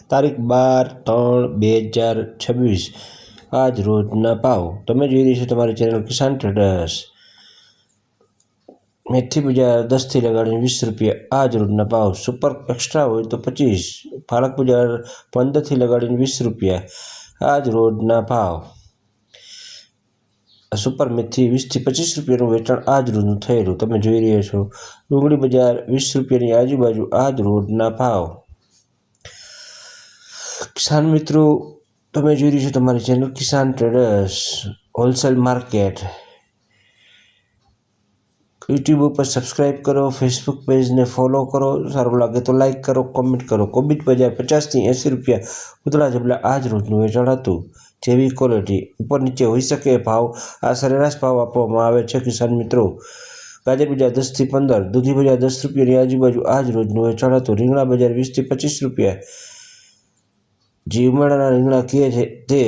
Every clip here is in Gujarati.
તારીખ 12/3/2026 આજ રોજના ભાવ તમે જોઈ રહી છો તમારી ચેનલ કિસાન ટ્રેડર્સ। મેથી બજાર 10 થી લગાડીને 20 રૂપિયા આજ રોજના ભાવ। સુપર એક્સ્ટ્રા હોય તો 25। પાલક બજાર 15 થી લગાડીને 20 રૂપિયા આજ રોજના ભાવ। સુપર મેથી 20 થી 25 રૂપિયાનું વેચાણ આજ રોજનું થયેલું તમે જોઈ રહ્યા છો। ડુંગળી બજાર 20 રૂપિયાની આજુબાજુ આજ રોજના ભાવ। કિસાન મિત્રો તમે જોઈ રહ્યા છો તમારી ચેનલ કિસાન ટ્રેડર્સ હોલસેલ માર્કેટ। યુટ્યુબ ઉપર સબસ્ક્રાઇબ કરો, ફેસબુક પેજને ફોલો કરો, સારું લાગે તો લાઇક કરો, કોમેન્ટ કરો। કોબીજ બજાર 50 થી 80 રૂપિયા ઉતળા જબલા આજ રોજનું વેચાણ હતું। જેવી ક્વોલિટી ઉપર નીચે હોઈ શકે ભાવ આ સરેરાશ ભાવ આપવામાં આવે છે કિસાન મિત્રો। ગાજર બજાર 10 થી 15, દૂધી બજાર 10 રૂપિયાની આજુબાજુ આજ રોજનું વેચાણ હતું। રીંગણા બજાર 20 થી 25 રૂપિયા જે ઉનાળાના રીંગણા કહે છે તે।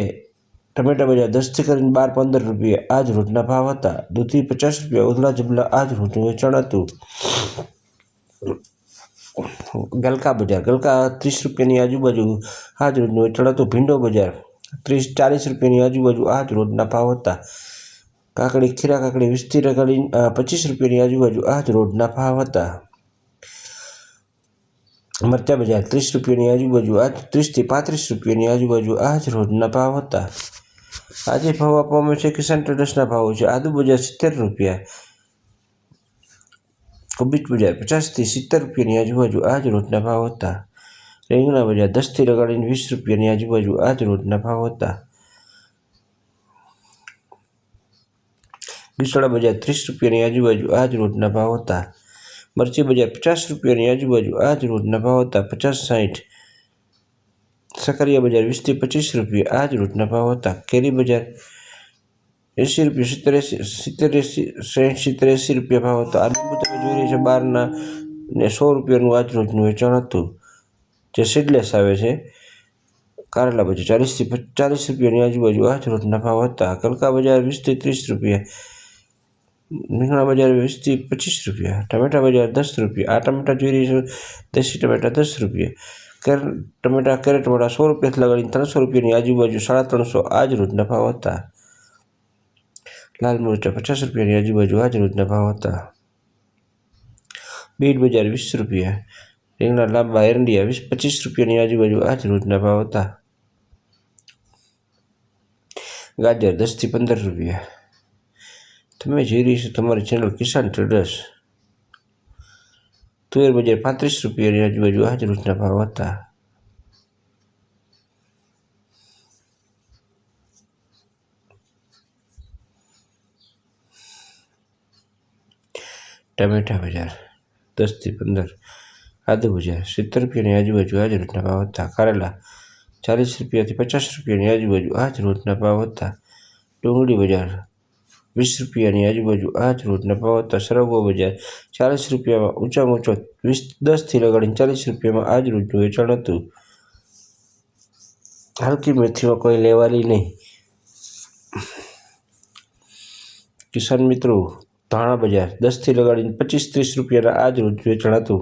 ટમેટા બજાર 10 થી કરીને 12-15 રૂપિયા આજ રોજના ભાવ હતા। દૂધી 50 રૂપિયા ઉતળા જબલા આજ રોજનું વેચાણ હતું। ગલકા બજાર 30 રૂપિયાની આજુબાજુ આજ રોજનું વેચાણ હતું। ભીંડો બજાર 30-40 રૂપિયાની આજુબાજુ આજ રોજના ભાવ હતા। કાકડી ખીરા કાકડી 20 થી લગાડીને 25 રૂપિયાની આજુબાજુ આજ રોજના ભાવ હતા। મરચા બજાર 30 રૂપિયાની આજુબાજુ આજ 30 થી 35 રૂપિયાની આજુબાજુ આજ રોજના ભાવ હતા। આજે ભાવ આપવામાં છે કિસાન ટ્રેડર્સના ભાવો છે। આદુ બજાર 70 રૂપિયા, કોબીજ બજાર 50 થી 70 રૂપિયાની આજુબાજુ આજ રોજના ભાવ હતા। રીંગણા બજાર 10 થી લગાડીને 20 રૂપિયાની આજુબાજુ આજ રોજના ભાવ હતા। ગીસડા બજાર 30 રૂપિયાની આજુબાજુ આજ રોજના ભાવ હતા। મરચી બજાર 50 રૂપિયાની આજુબાજુ આજ રોજના ભાવ હતા। 50-60। સકરિયા બજાર 20 થી 25 રૂપિયા આજ રોજના ભાવ હતા। કેરી બજાર 80 રૂપિયા 70-80 રૂપિયા ભાવ હતો। આ લીંબુ તમે જોઈ રહ્યા છો 12ના ને 100 રૂપિયાનું આજ રોજનું વેચાણ હતું જે સીડલેસ આવે છે। કારેલા બજાર 40 થી 40 રૂપિયાની આજુબાજુ આજ રોજના ભાવ હતા। ગલકા બજાર 20 થી 30 રૂપિયા, રીંગણા બજાર 20 થી 25 રૂપિયા, ટમેટા બજાર 10 રૂપિયા। આ ટમેટા જોઈ રહી છો દેશી ટમેટા 10 રૂપિયા। ટમેટા કેરેટવાળા 100 રૂપિયાથી લગાડીને 300 રૂપિયાની આજુબાજુ 350 આજ રોજના ભાવ હતા। લાલ મરચા 50 રૂપિયાની આજુબાજુ આજ રોજના ભાવ હતા। બીટ બજાર 20 રૂપિયા, રીંગણા લાંબા એરંડિયા 25 રૂપિયાની આજુબાજુ આજ રોજના ભાવ હતા। ગાજર 10 થી 15 રૂપિયા તમે જોઈ રહી છો તમારી ચેનલ કિસાન ટ્રેડર્સ। તુવેર બજાર 35 રૂપિયાની આજુબાજુ આજ રોજના ભાવ હતા। ટમેટા બજાર 10 થી 15, આદુ બજાર 70 રૂપિયાની આજુબાજુ આજ રોજના ભાવ હતા। કારેલા 40 રૂપિયાથી 50 રૂપિયાની આજુબાજુ આજ રોજના ભાવ હતા। ડુંગળી બજાર 20 રૂપિયાની આજુબાજુ આજ રોજના ભાવ હતા। સરગવો બજાર 40 રૂપિયામાં ઊંચામાં ઊંચો 10 થી લગાડીને 40 રૂપિયામાં આજ રોજનું વેચાણ હતું। હલકી મેથીમાં કોઈ લેવાલી નહીં। કિસાન મિત્રો ધાણા બજાર 10 થી લગાડીને 25-30 રૂપિયાના આજ રોજ વેચાણ હતું।